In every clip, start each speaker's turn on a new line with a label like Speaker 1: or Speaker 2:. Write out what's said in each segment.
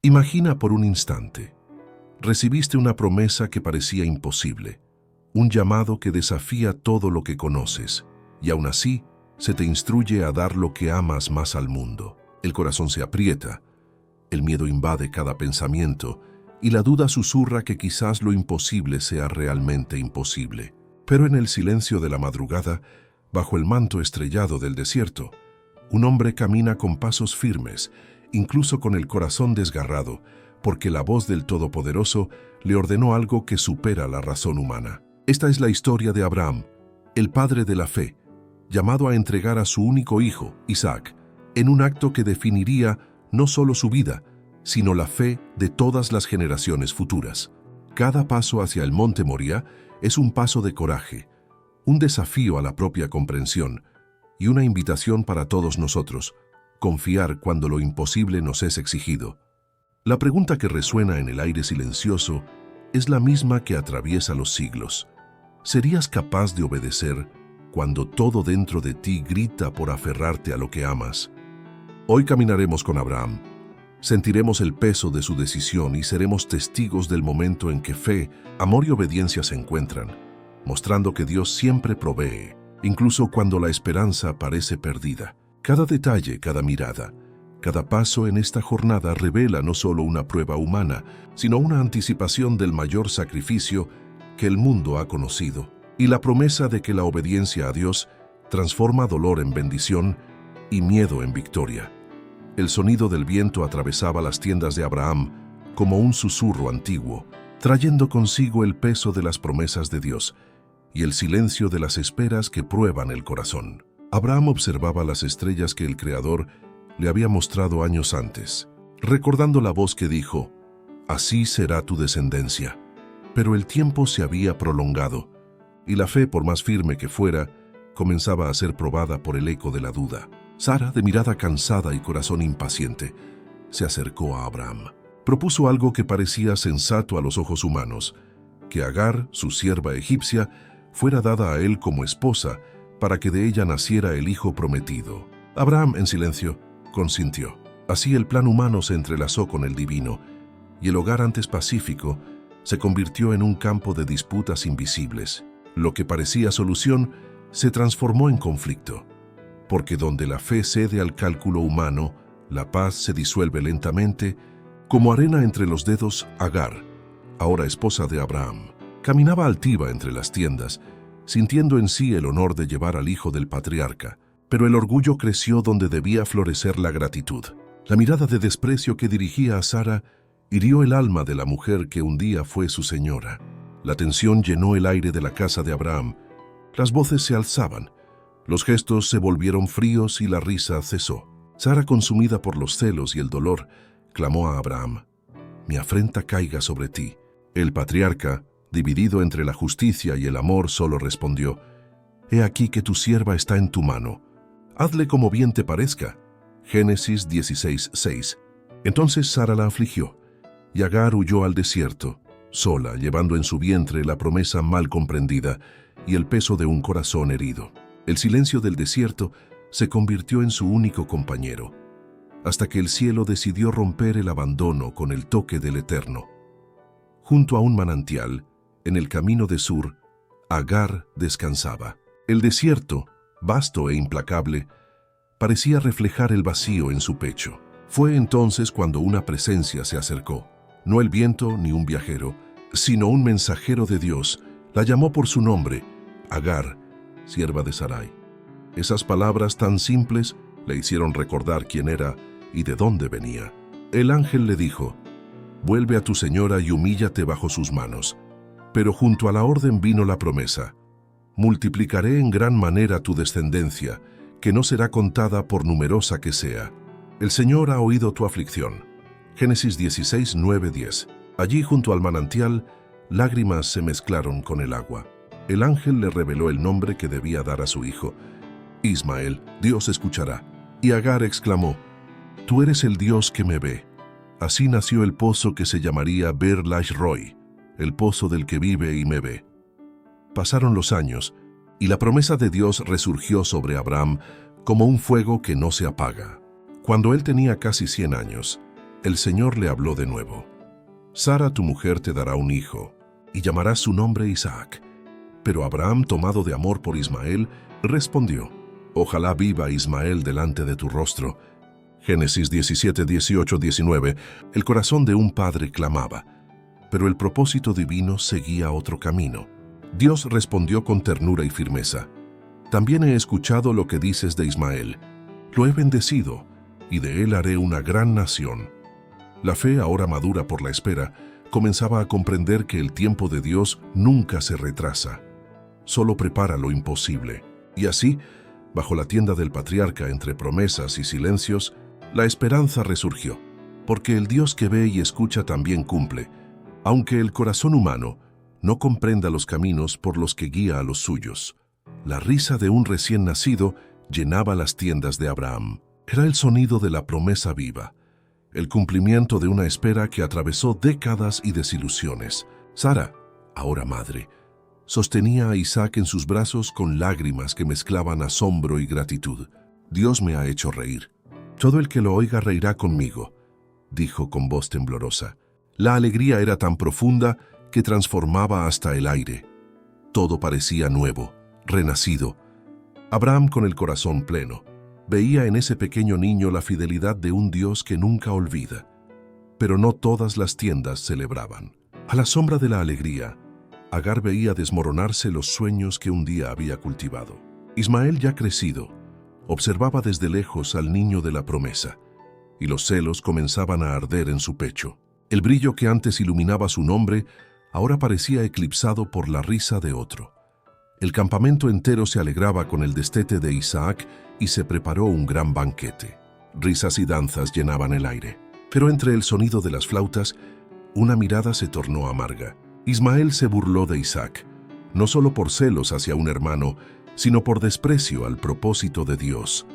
Speaker 1: Imagina por un instante. Recibiste una promesa que parecía imposible, un llamado que desafía todo lo que conoces, y aún así se te instruye a dar lo que amas más al mundo. El corazón se aprieta, el miedo invade cada pensamiento, y la duda susurra que quizás lo imposible sea realmente imposible. Pero en el silencio de la madrugada, bajo el manto estrellado del desierto, un hombre camina con pasos firmes, incluso con el corazón desgarrado, porque la voz del Todopoderoso le ordenó algo que supera la razón humana. Esta es la historia de Abraham, el padre de la fe, llamado a entregar a su único hijo, Isaac, en un acto que definiría no solo su vida, sino la fe de todas las generaciones futuras. Cada paso hacia el monte Moría es un paso de coraje, un desafío a la propia comprensión y una invitación para todos nosotros, confiar cuando lo imposible nos es exigido. La pregunta que resuena en el aire silencioso es la misma que atraviesa los siglos. ¿Serías capaz de obedecer cuando todo dentro de ti grita por aferrarte a lo que amas? Hoy caminaremos con Abraham. Sentiremos el peso de su decisión y seremos testigos del momento en que fe, amor y obediencia se encuentran, mostrando que Dios siempre provee, incluso cuando la esperanza parece perdida. Cada detalle, cada mirada, cada paso en esta jornada revela no solo una prueba humana, sino una anticipación del mayor sacrificio que el mundo ha conocido, y la promesa de que la obediencia a Dios transforma dolor en bendición y miedo en victoria. El sonido del viento atravesaba las tiendas de Abraham como un susurro antiguo, trayendo consigo el peso de las promesas de Dios y el silencio de las esperas que prueban el corazón. Abraham observaba las estrellas que el Creador le había mostrado años antes, recordando la voz que dijo: «Así será tu descendencia». Pero el tiempo se había prolongado, y la fe, por más firme que fuera, comenzaba a ser probada por el eco de la duda. Sara, de mirada cansada y corazón impaciente, se acercó a Abraham. Propuso algo que parecía sensato a los ojos humanos: que Agar, su sierva egipcia, fuera dada a él como esposa para que de ella naciera el hijo prometido. Abraham, en silencio, consintió. Así el plan humano se entrelazó con el divino, y el hogar antes pacífico se convirtió en un campo de disputas invisibles. Lo que parecía solución se transformó en conflicto, porque donde la fe cede al cálculo humano, la paz se disuelve lentamente. Como arena entre los dedos, Agar, ahora esposa de Abraham, caminaba altiva entre las tiendas, sintiendo en sí el honor de llevar al hijo del patriarca, pero el orgullo creció donde debía florecer la gratitud. La mirada de desprecio que dirigía a Sara hirió el alma de la mujer que un día fue su señora. La tensión llenó el aire de la casa de Abraham. Las voces se alzaban, los gestos se volvieron fríos y la risa cesó. Sara, consumida por los celos y el dolor, clamó a Abraham: «Mi afrenta caiga sobre ti». El patriarca, dividido entre la justicia y el amor, solo respondió: «He aquí que tu sierva está en tu mano. Hazle como bien te parezca». Génesis 16:6. Entonces Sara la afligió, y Agar huyó al desierto, sola, llevando en su vientre la promesa mal comprendida y el peso de un corazón herido. El silencio del desierto se convirtió en su único compañero, hasta que el cielo decidió romper el abandono con el toque del Eterno. Junto a un manantial, en el camino de Sur, Agar descansaba. El desierto, vasto e implacable, parecía reflejar el vacío en su pecho. Fue entonces cuando una presencia se acercó. No el viento ni un viajero, sino un mensajero de Dios. La llamó por su nombre: Agar, sierva de Sarai. Esas palabras tan simples le hicieron recordar quién era y de dónde venía. El ángel le dijo: «Vuelve a tu señora y humíllate bajo sus manos». Pero junto a la orden vino la promesa: «Multiplicaré en gran manera tu descendencia, que no será contada por numerosa que sea. El Señor ha oído tu aflicción». Génesis 16, 9, 10. Allí, junto al manantial, lágrimas se mezclaron con el agua. El ángel le reveló el nombre que debía dar a su hijo: Ismael, Dios escuchará. Y Agar exclamó: «Tú eres el Dios que me ve». Así nació el pozo que se llamaría Ber Lash Roi, el pozo del que vive y me ve. Pasaron los años, y la promesa de Dios resurgió sobre Abraham como un fuego que no se apaga. Cuando él tenía casi 100 años, El Señor le habló de nuevo. Sara, tu mujer, te dará un hijo, y llamarás su nombre Isaac. Pero Abraham, tomado de amor por Ismael, respondió: Ojalá viva Ismael delante de tu rostro. Génesis 17, 18, 19. El corazón de un padre clamaba, pero el propósito divino seguía otro camino. Dios respondió con ternura y firmeza: También he escuchado lo que dices de Ismael. Lo he bendecido, y de él haré una gran nación. La fe, ahora madura por la espera, comenzaba a comprender que el tiempo de Dios nunca se retrasa. Solo prepara lo imposible. Y así, bajo la tienda del patriarca, entre promesas y silencios, la esperanza resurgió, porque el Dios que ve y escucha también cumple, aunque el corazón humano no comprenda los caminos por los que guía a los suyos. La risa de un recién nacido llenaba las tiendas de Abraham. Era el sonido de la promesa viva, el cumplimiento de una espera que atravesó décadas y desilusiones. Sara, ahora madre, sostenía a Isaac en sus brazos con lágrimas que mezclaban asombro y gratitud. Dios me ha hecho reír. Todo el que lo oiga reirá conmigo, dijo con voz temblorosa. La alegría era tan profunda que transformaba hasta el aire. Todo parecía nuevo, renacido. Abraham, con el corazón pleno, veía en ese pequeño niño la fidelidad de un Dios que nunca olvida. Pero no todas las tiendas celebraban. A la sombra de la alegría, Agar veía desmoronarse los sueños que un día había cultivado. Ismael, ya crecido, observaba desde lejos al niño de la promesa, y los celos comenzaban a arder en su pecho. El brillo que antes iluminaba su nombre ahora parecía eclipsado por la risa de otro. El campamento entero se alegraba con el destete de Isaac y se preparó un gran banquete. Risas y danzas llenaban el aire. Pero entre el sonido de las flautas, una mirada se tornó amarga. Ismael se burló de Isaac, no solo por celos hacia un hermano, sino por desprecio al propósito de Dios.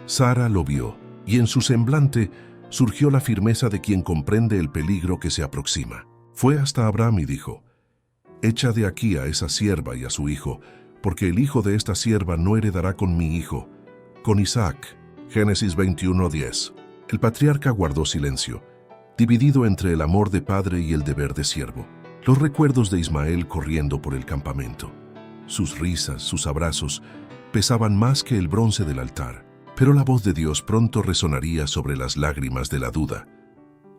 Speaker 1: Sara lo vio, y en su semblante surgió la firmeza de quien comprende el peligro que se aproxima. Fue hasta Abraham y dijo: Echa de aquí a esa sierva y a su hijo, porque el hijo de esta sierva no heredará con mi hijo, con Isaac. Génesis 21:10. El patriarca guardó silencio, dividido entre el amor de padre y el deber de siervo. Los recuerdos de Ismael corriendo por el campamento. Sus risas, sus abrazos, pesaban más que el bronce del altar. Pero la voz de Dios pronto resonaría sobre las lágrimas de la duda.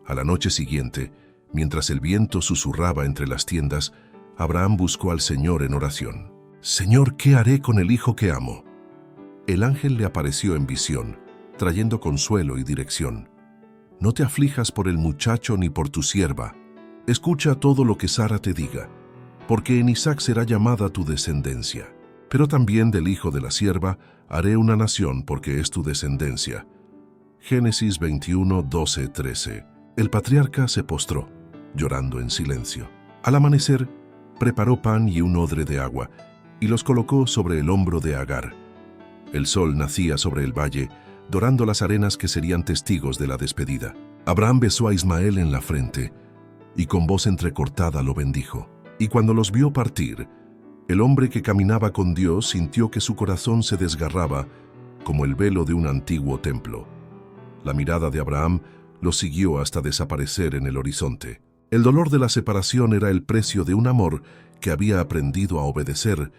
Speaker 1: A la noche siguiente, mientras el viento susurraba entre las tiendas, Abraham buscó al Señor en oración. Señor, ¿qué haré con el hijo que amo? El ángel le apareció en visión, trayendo consuelo y dirección. No te aflijas por el muchacho ni por tu sierva. Escucha todo lo que Sara te diga, porque en Isaac será llamada tu descendencia. Pero también del hijo de la sierva haré una nación, porque es tu descendencia. Génesis 21, 12, 13. El patriarca se postró, llorando en silencio. Al amanecer, preparó pan y un odre de agua, y los colocó sobre el hombro de Agar. El sol nacía sobre el valle, dorando las arenas que serían testigos de la despedida. Abraham besó a Ismael en la frente, y con voz entrecortada lo bendijo. Y cuando los vio partir, el hombre que caminaba con Dios sintió que su corazón se desgarraba como el velo de un antiguo templo. La mirada de Abraham lo siguió hasta desaparecer en el horizonte. El dolor de la separación era el precio de un amor que había aprendido a obedecer,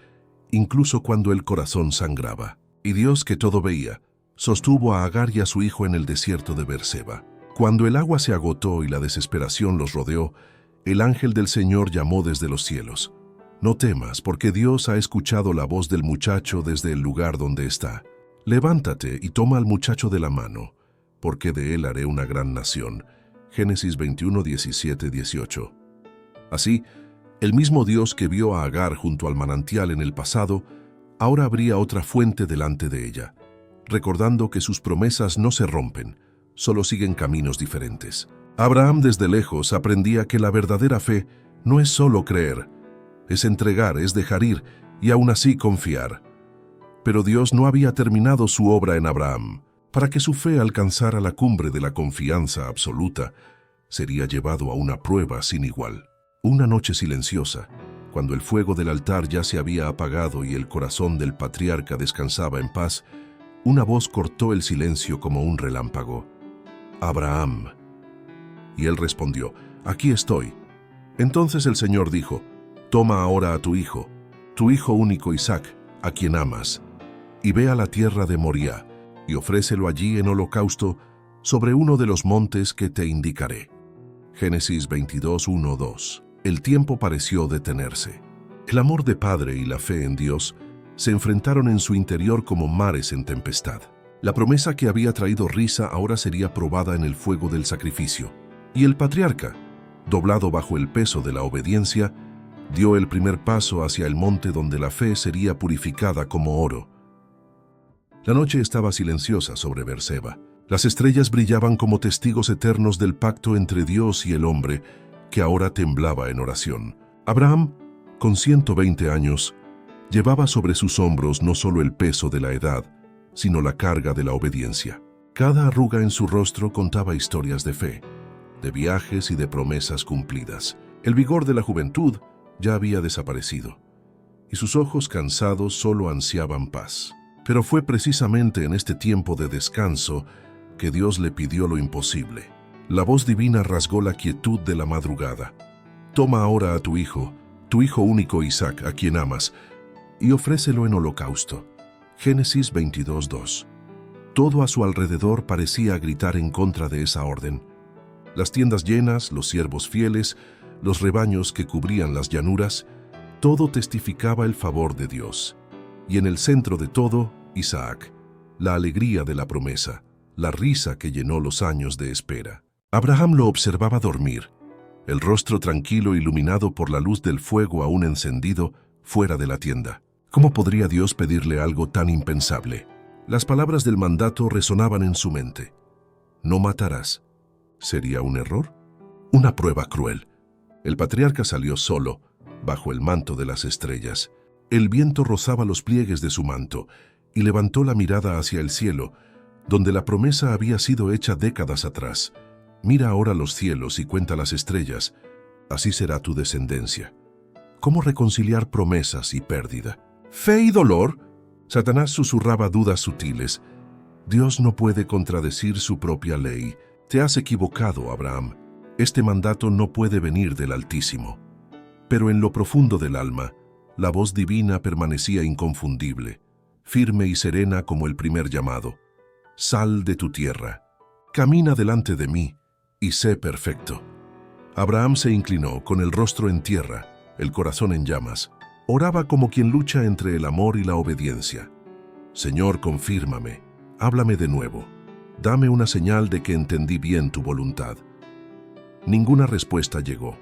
Speaker 1: incluso cuando el corazón sangraba. Y Dios, que todo veía, sostuvo a Agar y a su hijo en el desierto de Beerseba. Cuando el agua se agotó y la desesperación los rodeó, el ángel del Señor llamó desde los cielos: No temas, porque Dios ha escuchado la voz del muchacho desde el lugar donde está. Levántate y toma al muchacho de la mano, porque de él haré una gran nación. Génesis 21, 17, 18. Así, el mismo Dios que vio a Agar junto al manantial en el pasado, ahora abría otra fuente delante de ella, recordando que sus promesas no se rompen, solo siguen caminos diferentes. Abraham desde lejos aprendía que la verdadera fe no es solo creer, es entregar, es dejar ir y aún así confiar. Pero Dios no había terminado su obra en Abraham. Para que su fe alcanzara la cumbre de la confianza absoluta, sería llevado a una prueba sin igual. Una noche silenciosa, cuando el fuego del altar ya se había apagado y el corazón del patriarca descansaba en paz, una voz cortó el silencio como un relámpago. Abraham. Y él respondió, «Aquí estoy». Entonces el Señor dijo, «Toma ahora a tu hijo único Isaac, a quien amas, y ve a la tierra de Moría, y ofrécelo allí en holocausto sobre uno de los montes que te indicaré». Génesis 22, 1, 2. El tiempo pareció detenerse. El amor de padre y la fe en Dios se enfrentaron en su interior como mares en tempestad. La promesa que había traído risa ahora sería probada en el fuego del sacrificio. Y el patriarca, doblado bajo el peso de la obediencia, dio el primer paso hacia el monte donde la fe sería purificada como oro. La noche estaba silenciosa sobre Beerseba. Las estrellas brillaban como testigos eternos del pacto entre Dios y el hombre, que ahora temblaba en oración. Abraham, con 120 años, llevaba sobre sus hombros no solo el peso de la edad, sino la carga de la obediencia. Cada arruga en su rostro contaba historias de fe, de viajes y de promesas cumplidas. El vigor de la juventud ya había desaparecido, y sus ojos cansados solo ansiaban paz. Pero fue precisamente en este tiempo de descanso que Dios le pidió lo imposible. La voz divina rasgó la quietud de la madrugada. «Toma ahora a tu hijo único Isaac, a quien amas, y ofrécelo en holocausto». Génesis 22, 2. Todo a su alrededor parecía gritar en contra de esa orden. Las tiendas llenas, los siervos fieles, los rebaños que cubrían las llanuras, todo testificaba el favor de Dios. Y en el centro de todo, Isaac, la alegría de la promesa, la risa que llenó los años de espera. Abraham lo observaba dormir, el rostro tranquilo iluminado por la luz del fuego aún encendido fuera de la tienda. ¿Cómo podría Dios pedirle algo tan impensable? Las palabras del mandato resonaban en su mente. «No matarás». ¿Sería un error? Una prueba cruel. El patriarca salió solo, bajo el manto de las estrellas. El viento rozaba los pliegues de su manto y levantó la mirada hacia el cielo, donde la promesa había sido hecha décadas atrás. «Mira ahora los cielos y cuenta las estrellas, así será tu descendencia». ¿Cómo reconciliar promesas y pérdida? ¿Fe y dolor? Satanás susurraba dudas sutiles. Dios no puede contradecir su propia ley. Te has equivocado, Abraham. Este mandato no puede venir del Altísimo. Pero en lo profundo del alma, la voz divina permanecía inconfundible, firme y serena como el primer llamado. «Sal de tu tierra, camina delante de mí y sé perfecto». Abraham se inclinó con el rostro en tierra, el corazón en llamas. Oraba como quien lucha entre el amor y la obediencia. «Señor, confírmame, háblame de nuevo. Dame una señal de que entendí bien tu voluntad». Ninguna respuesta llegó.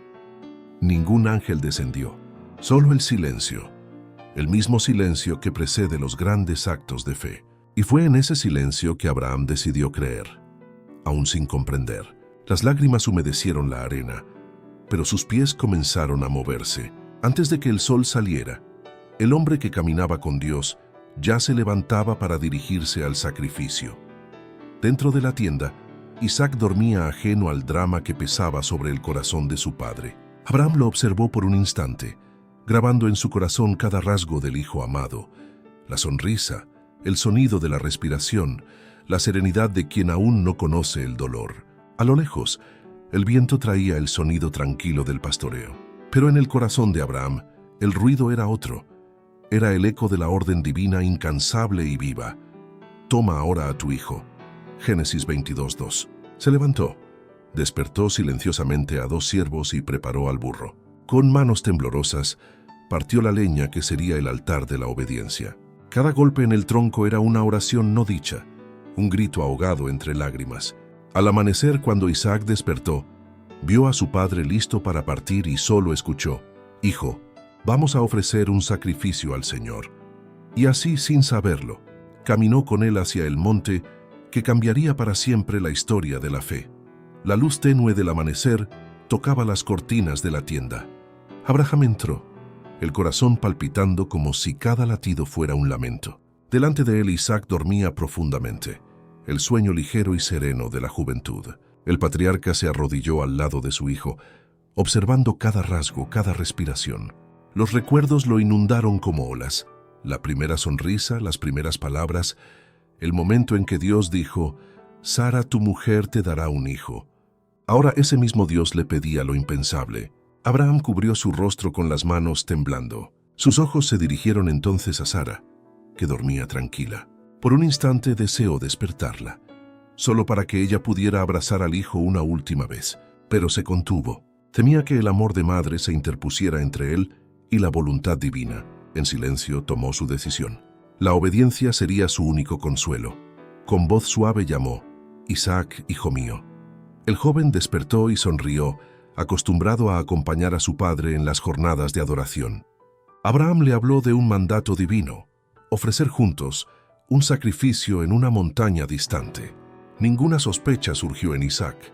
Speaker 1: Ningún ángel descendió. Solo el silencio. El mismo silencio que precede los grandes actos de fe. Y fue en ese silencio que Abraham decidió creer, aún sin comprender. Las lágrimas humedecieron la arena, pero sus pies comenzaron a moverse. Antes de que el sol saliera, el hombre que caminaba con Dios ya se levantaba para dirigirse al sacrificio. Dentro de la tienda, Isaac dormía ajeno al drama que pesaba sobre el corazón de su padre. Abraham lo observó por un instante, grabando en su corazón cada rasgo del hijo amado, la sonrisa, el sonido de la respiración, la serenidad de quien aún no conoce el dolor. A lo lejos, el viento traía el sonido tranquilo del pastoreo. Pero en el corazón de Abraham, el ruido era otro. Era el eco de la orden divina incansable y viva. «Toma ahora a tu hijo». Génesis 22, 2. Se levantó, despertó silenciosamente a 2 siervos y preparó al burro. Con manos temblorosas, partió la leña que sería el altar de la obediencia. Cada golpe en el tronco era una oración no dicha, un grito ahogado entre lágrimas. Al amanecer, cuando Isaac despertó, vio a su padre listo para partir y solo escuchó: «Hijo, vamos a ofrecer un sacrificio al Señor». Y así, sin saberlo, caminó con él hacia el monte que cambiaría para siempre la historia de la fe. La luz tenue del amanecer tocaba las cortinas de la tienda. Abraham entró, el corazón palpitando como si cada latido fuera un lamento. Delante de él Isaac dormía profundamente, el sueño ligero y sereno de la juventud. El patriarca se arrodilló al lado de su hijo, observando cada rasgo, cada respiración. Los recuerdos lo inundaron como olas. La primera sonrisa, las primeras palabras, el momento en que Dios dijo: «Sara, tu mujer, te dará un hijo». Ahora ese mismo Dios le pedía lo impensable. Abraham cubrió su rostro con las manos temblando. Sus ojos se dirigieron entonces a Sara, que dormía tranquila. Por un instante deseó despertarla, solo para que ella pudiera abrazar al hijo una última vez, pero se contuvo. Temía que el amor de madre se interpusiera entre él y la voluntad divina. En silencio tomó su decisión. La obediencia sería su único consuelo. Con voz suave llamó: «Isaac, hijo mío». El joven despertó y sonrió, acostumbrado a acompañar a su padre en las jornadas de adoración. Abraham le habló de un mandato divino: ofrecer juntos un sacrificio en una montaña distante. Ninguna sospecha surgió en Isaac.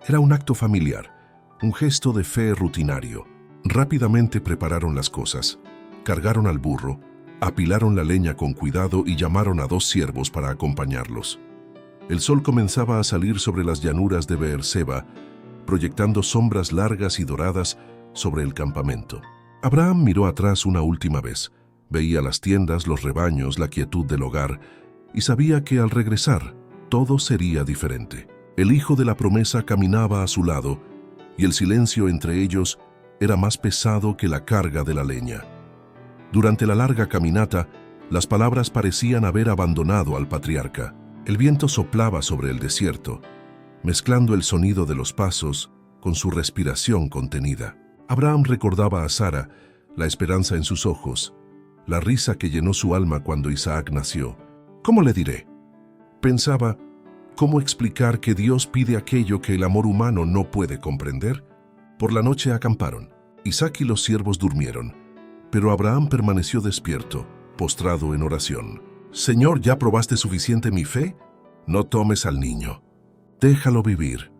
Speaker 1: Era un acto familiar, un gesto de fe rutinario. Rápidamente prepararon las cosas, cargaron al burro, apilaron la leña con cuidado y llamaron a 2 siervos para acompañarlos. El sol comenzaba a salir sobre las llanuras de Beerseba, proyectando sombras largas y doradas sobre el campamento. Abraham miró atrás una última vez. Veía las tiendas, los rebaños, la quietud del hogar, y sabía que al regresar, todo sería diferente. El hijo de la promesa caminaba a su lado, y el silencio entre ellos era más pesado que la carga de la leña. Durante la larga caminata, las palabras parecían haber abandonado al patriarca. El viento soplaba sobre el desierto, mezclando el sonido de los pasos con su respiración contenida. Abraham recordaba a Sara, la esperanza en sus ojos, la risa que llenó su alma cuando Isaac nació. ¿Cómo le diré? Pensaba, ¿cómo explicar que Dios pide aquello que el amor humano no puede comprender? Por la noche acamparon. Isaac y los siervos durmieron, pero Abraham permaneció despierto, postrado en oración. «Señor, ¿ya probaste suficiente mi fe? No tomes al niño. Déjalo vivir».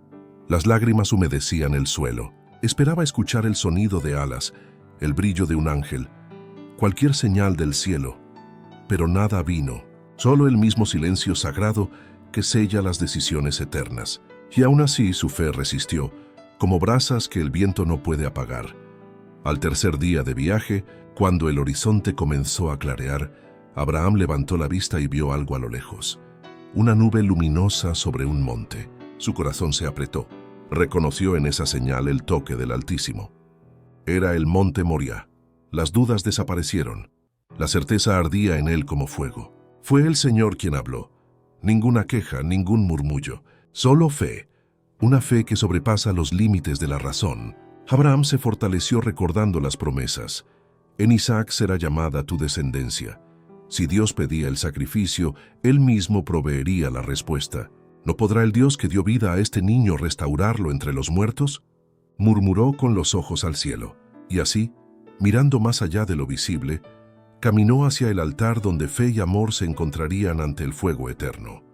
Speaker 1: Las lágrimas humedecían el suelo. Esperaba escuchar el sonido de alas, el brillo de un ángel, cualquier señal del cielo, pero nada vino, solo el mismo silencio sagrado que sella las decisiones eternas. Y aún así su fe resistió, como brasas que el viento no puede apagar. Al tercer día de viaje, cuando el horizonte comenzó a clarear, Abraham levantó la vista y vio algo a lo lejos. Una nube luminosa sobre un monte. Su corazón se apretó. Reconoció en esa señal el toque del Altísimo. Era el monte Moriah. Las dudas desaparecieron. La certeza ardía en él como fuego. Fue el Señor quien habló. Ninguna queja, ningún murmullo. Solo fe. Una fe que sobrepasa los límites de la razón. Abraham se fortaleció recordando las promesas. En Isaac será llamada tu descendencia. Si Dios pedía el sacrificio, Él mismo proveería la respuesta. ¿No podrá el Dios que dio vida a este niño restaurarlo entre los muertos? Murmuró con los ojos al cielo, y así, mirando más allá de lo visible, caminó hacia el altar donde fe y amor se encontrarían ante el fuego eterno.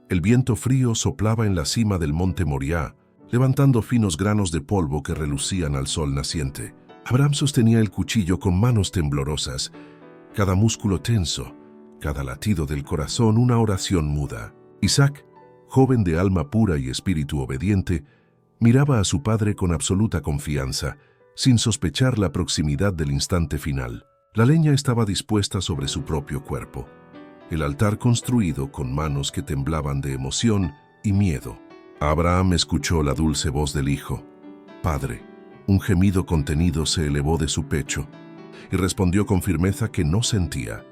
Speaker 1: El viento frío soplaba en la cima del monte Moriah, levantando finos granos de polvo que relucían al sol naciente. Abraham sostenía el cuchillo con manos temblorosas, cada músculo tenso, cada latido del corazón una oración muda. Isaac, joven de alma pura y espíritu obediente, miraba a su padre con absoluta confianza, sin sospechar la proximidad del instante final. La leña estaba dispuesta sobre su propio cuerpo, el altar construido con manos que temblaban de emoción y miedo. Abraham escuchó la dulce voz del hijo. «Padre». Un gemido contenido se elevó de su pecho, y respondió con firmeza que no sentía.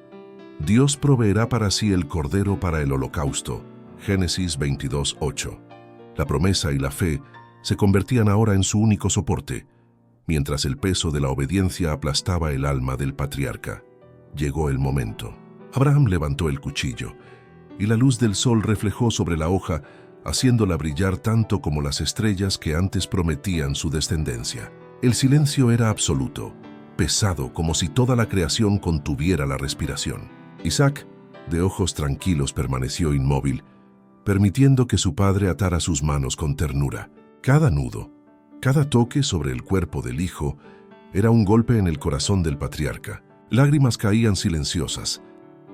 Speaker 1: Dios proveerá para sí el cordero para el holocausto. Génesis 22:8. La promesa y la fe se convertían ahora en su único soporte, mientras el peso de la obediencia aplastaba el alma del patriarca. Llegó el momento. Abraham levantó el cuchillo, y la luz del sol reflejó sobre la hoja, haciéndola brillar tanto como las estrellas que antes prometían su descendencia. El silencio era absoluto, pesado como si toda la creación contuviera la respiración. Isaac, de ojos tranquilos, permaneció inmóvil, permitiendo que su padre atara sus manos con ternura. Cada nudo, cada toque sobre el cuerpo del hijo, era un golpe en el corazón del patriarca. Lágrimas caían silenciosas,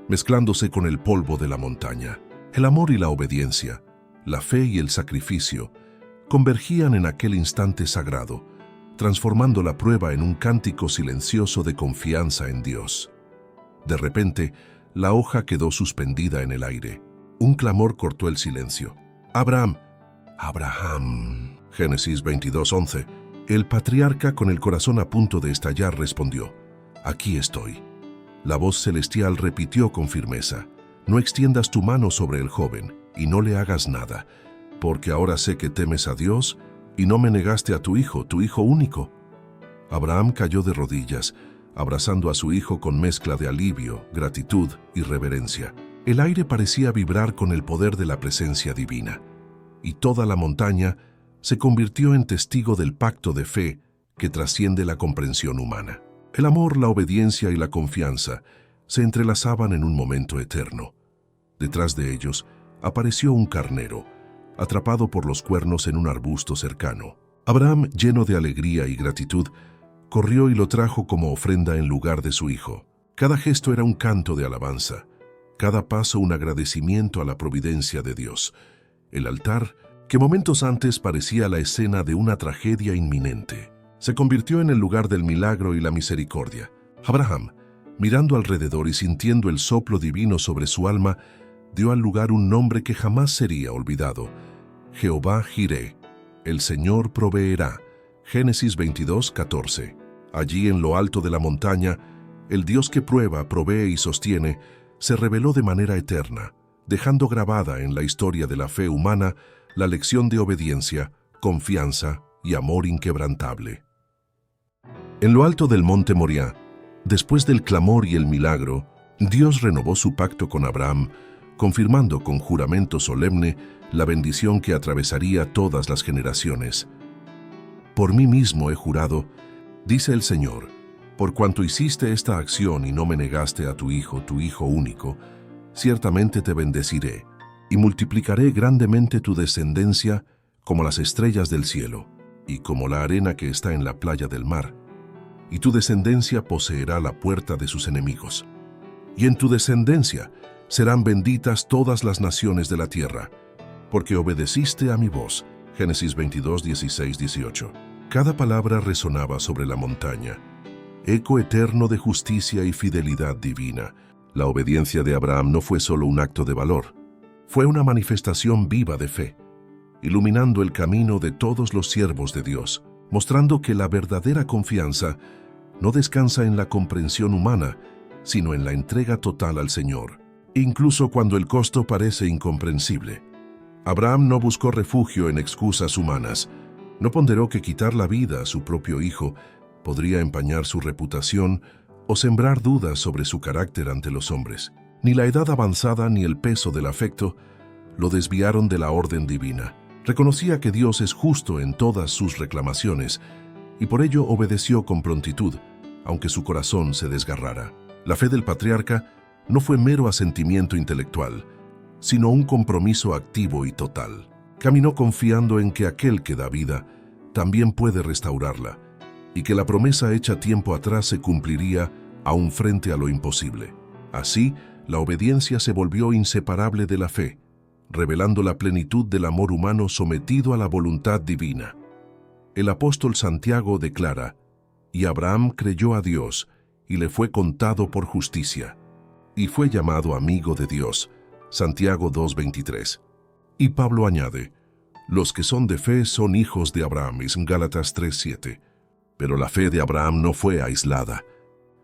Speaker 1: mezclándose con el polvo de la montaña. El amor y la obediencia, la fe y el sacrificio, convergían en aquel instante sagrado, transformando la prueba en un cántico silencioso de confianza en Dios. De repente, la hoja quedó suspendida en el aire. Un clamor cortó el silencio. «Abraham, Abraham». Génesis 22:11. El patriarca, con el corazón a punto de estallar, respondió: «Aquí estoy». La voz celestial repitió con firmeza: «No extiendas tu mano sobre el joven y no le hagas nada, porque ahora sé que temes a Dios y no me negaste a tu hijo único». Abraham cayó de rodillas, abrazando a su hijo con mezcla de alivio, gratitud y reverencia. El aire parecía vibrar con el poder de la presencia divina, y toda la montaña se convirtió en testigo del pacto de fe que trasciende la comprensión humana. El amor, la obediencia y la confianza se entrelazaban en un momento eterno. Detrás de ellos apareció un carnero, atrapado por los cuernos en un arbusto cercano. Abraham, lleno de alegría y gratitud, corrió y lo trajo como ofrenda en lugar de su hijo. Cada gesto era un canto de alabanza, cada paso un agradecimiento a la providencia de Dios. El altar, que momentos antes parecía la escena de una tragedia inminente, se convirtió en el lugar del milagro y la misericordia. Abraham, mirando alrededor y sintiendo el soplo divino sobre su alma, dio al lugar un nombre que jamás sería olvidado: Jehová Jireh, el Señor proveerá. Génesis 22:14. Allí, en lo alto de la montaña, el Dios que prueba, provee y sostiene, se reveló de manera eterna, dejando grabada en la historia de la fe humana la lección de obediencia, confianza y amor inquebrantable. En lo alto del monte Moriah, después del clamor y el milagro, Dios renovó su pacto con Abraham, confirmando con juramento solemne la bendición que atravesaría todas las generaciones. «Por mí mismo he jurado», dice el Señor, «por cuanto hiciste esta acción y no me negaste a tu hijo único, ciertamente te bendeciré y multiplicaré grandemente tu descendencia como las estrellas del cielo y como la arena que está en la playa del mar. Y tu descendencia poseerá la puerta de sus enemigos. Y en tu descendencia serán benditas todas las naciones de la tierra, porque obedeciste a mi voz». Génesis 22, 16, 18. Cada palabra resonaba sobre la montaña, eco eterno de justicia y fidelidad divina. La obediencia de Abraham no fue solo un acto de valor, fue una manifestación viva de fe, iluminando el camino de todos los siervos de Dios, mostrando que la verdadera confianza no descansa en la comprensión humana, sino en la entrega total al Señor, incluso cuando el costo parece incomprensible. Abraham no buscó refugio en excusas humanas, no ponderó que quitar la vida a su propio hijo podría empañar su reputación o sembrar dudas sobre su carácter ante los hombres. Ni la edad avanzada ni el peso del afecto lo desviaron de la orden divina. Reconocía que Dios es justo en todas sus reclamaciones y por ello obedeció con prontitud, aunque su corazón se desgarrara. La fe del patriarca no fue mero asentimiento intelectual, sino un compromiso activo y total. Caminó confiando en que aquel que da vida también puede restaurarla, y que la promesa hecha tiempo atrás se cumpliría aún frente a lo imposible. Así, la obediencia se volvió inseparable de la fe, revelando la plenitud del amor humano sometido a la voluntad divina. El apóstol Santiago declara: «Y Abraham creyó a Dios, y le fue contado por justicia, y fue llamado amigo de Dios». Santiago 2:23. Y Pablo añade: «Los que son de fe son hijos de Abraham». Gálatas 3:7. Pero la fe de Abraham no fue aislada.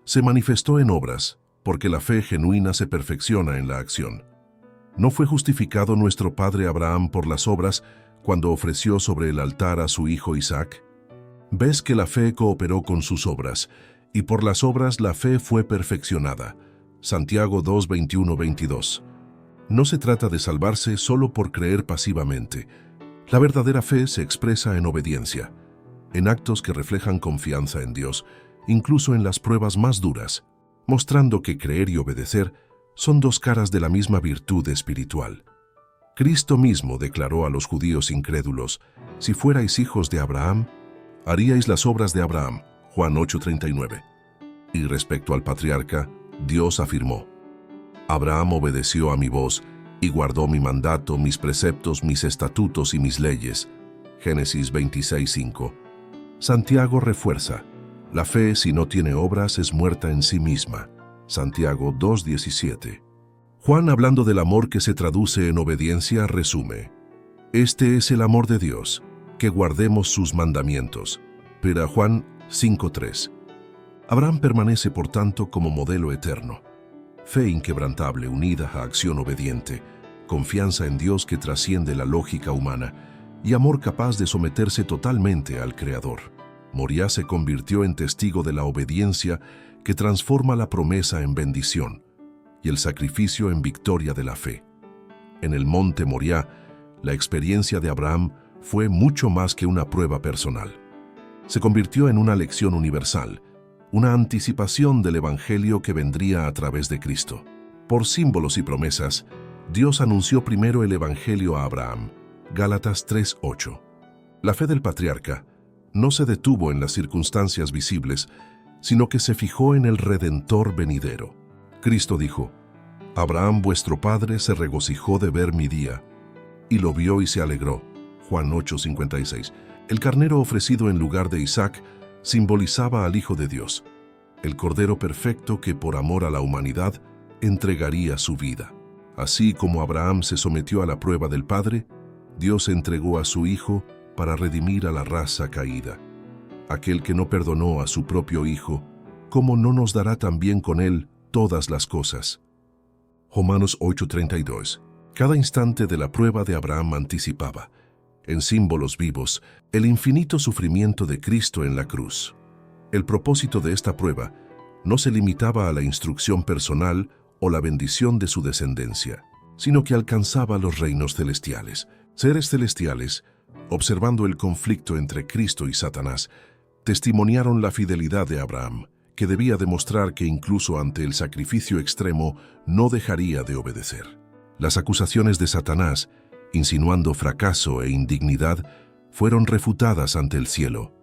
Speaker 1: Se manifestó en obras, porque la fe genuina se perfecciona en la acción. ¿No fue justificado nuestro padre Abraham por las obras cuando ofreció sobre el altar a su hijo Isaac? Ves que la fe cooperó con sus obras, y por las obras la fe fue perfeccionada. Santiago 2:21-22. No se trata de salvarse solo por creer pasivamente. La verdadera fe se expresa en obediencia, en actos que reflejan confianza en Dios, incluso en las pruebas más duras, mostrando que creer y obedecer son dos caras de la misma virtud espiritual. Cristo mismo declaró a los judíos incrédulos: «Si fuerais hijos de Abraham, haríais las obras de Abraham». Juan 8:39. Y respecto al patriarca, Dios afirmó: «Abraham obedeció a mi voz y guardó mi mandato, mis preceptos, mis estatutos y mis leyes». Génesis 26:5. Santiago refuerza: «La fe, si no tiene obras, es muerta en sí misma». Santiago 2:17. Juan, hablando del amor que se traduce en obediencia, resume: «Este es el amor de Dios, que guardemos sus mandamientos. Pero Juan 5:3. Abraham permanece, por tanto, como modelo eterno. Fe inquebrantable unida a acción obediente, confianza en Dios que trasciende la lógica humana y amor capaz de someterse totalmente al Creador. Moriah se convirtió en testigo de la obediencia que transforma la promesa en bendición y el sacrificio en victoria de la fe. En el monte Moriah, la experiencia de Abraham fue mucho más que una prueba personal. Se convirtió en una lección universal, una anticipación del Evangelio que vendría a través de Cristo. Por símbolos y promesas, Dios anunció primero el Evangelio a Abraham. Gálatas 3:8. La fe del patriarca no se detuvo en las circunstancias visibles, sino que se fijó en el Redentor venidero. Cristo dijo: Abraham vuestro padre se regocijó de ver mi día, y lo vio y se alegró. Juan 8:56. El carnero ofrecido en lugar de Isaac simbolizaba al Hijo de Dios, el Cordero perfecto que por amor a la humanidad entregaría su vida. Así como Abraham se sometió a la prueba del Padre, Dios entregó a su Hijo para redimir a la raza caída. Aquel que no perdonó a su propio Hijo, ¿cómo no nos dará también con él todas las cosas? Romanos 8:32. Cada instante de la prueba de Abraham anticipaba, en símbolos vivos, el infinito sufrimiento de Cristo en la cruz. El propósito de esta prueba no se limitaba a la instrucción personal o la bendición de su descendencia, sino que alcanzaba los reinos celestiales. Seres celestiales, observando el conflicto entre Cristo y Satanás, testimoniaron la fidelidad de Abraham, que debía demostrar que incluso ante el sacrificio extremo no dejaría de obedecer. Las acusaciones de Satanás, insinuando fracaso e indignidad, fueron refutadas ante el cielo.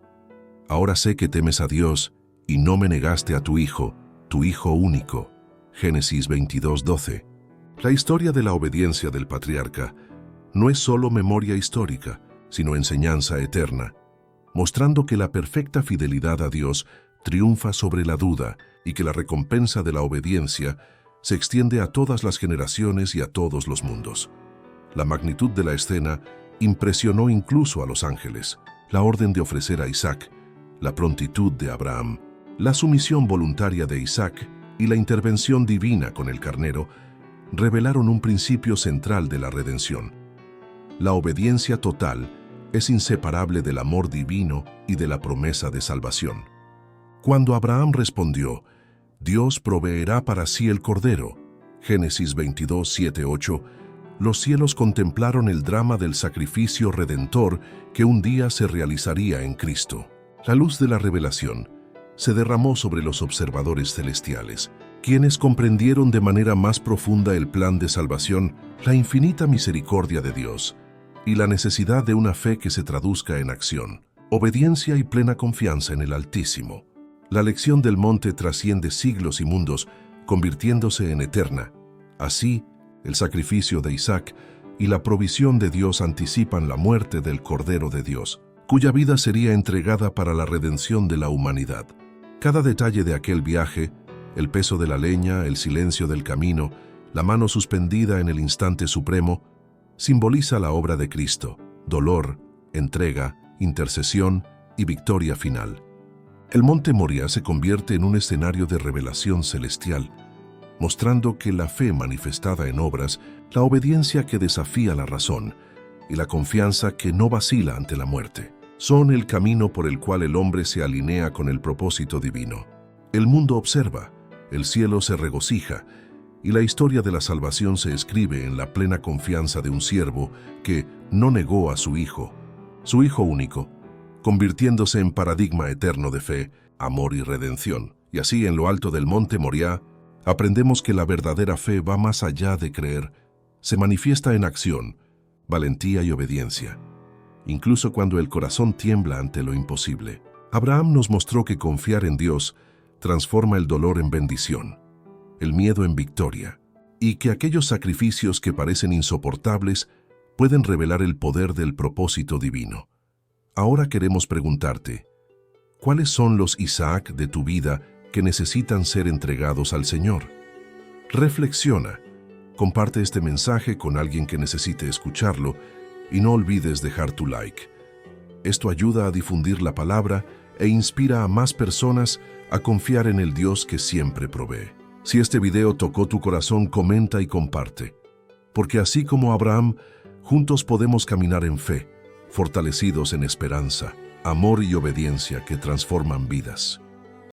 Speaker 1: Ahora sé que temes a Dios y no me negaste a tu Hijo único. Génesis 22:12. La historia de la obediencia del patriarca no es solo memoria histórica, sino enseñanza eterna, mostrando que la perfecta fidelidad a Dios triunfa sobre la duda y que la recompensa de la obediencia se extiende a todas las generaciones y a todos los mundos. La magnitud de la escena impresionó incluso a los ángeles. La orden de ofrecer a Isaac, la prontitud de Abraham, la sumisión voluntaria de Isaac y la intervención divina con el carnero revelaron un principio central de la redención. La obediencia total es inseparable del amor divino y de la promesa de salvación. Cuando Abraham respondió, Dios proveerá para sí el cordero, Génesis 22:7-8, los cielos contemplaron el drama del sacrificio redentor que un día se realizaría en Cristo. La luz de la revelación se derramó sobre los observadores celestiales, quienes comprendieron de manera más profunda el plan de salvación, la infinita misericordia de Dios y la necesidad de una fe que se traduzca en acción, obediencia y plena confianza en el Altísimo. La lección del monte trasciende siglos y mundos, convirtiéndose en eterna. Así, el sacrificio de Isaac y la provisión de Dios anticipan la muerte del Cordero de Dios, cuya vida sería entregada para la redención de la humanidad. Cada detalle de aquel viaje, el peso de la leña, el silencio del camino, la mano suspendida en el instante supremo, simboliza la obra de Cristo, dolor, entrega, intercesión y victoria final. El monte Moriah se convierte en un escenario de revelación celestial, mostrando que la fe manifestada en obras, la obediencia que desafía la razón y la confianza que no vacila ante la muerte, son el camino por el cual el hombre se alinea con el propósito divino. El mundo observa, el cielo se regocija, y la historia de la salvación se escribe en la plena confianza de un siervo que no negó a su Hijo único, convirtiéndose en paradigma eterno de fe, amor y redención. Y así, en lo alto del monte Moriah, aprendemos que la verdadera fe va más allá de creer, se manifiesta en acción, valentía y obediencia. Incluso cuando el corazón tiembla ante lo imposible. Abraham nos mostró que confiar en Dios transforma el dolor en bendición, el miedo en victoria, y que aquellos sacrificios que parecen insoportables pueden revelar el poder del propósito divino. Ahora queremos preguntarte, ¿cuáles son los Isaac de tu vida que necesitan ser entregados al Señor? Reflexiona, comparte este mensaje con alguien que necesite escucharlo y no olvides dejar tu like. Esto ayuda a difundir la palabra e inspira a más personas a confiar en el Dios que siempre provee. Si este video tocó tu corazón, comenta y comparte. Porque así como Abraham, juntos podemos caminar en fe, fortalecidos en esperanza, amor y obediencia que transforman vidas.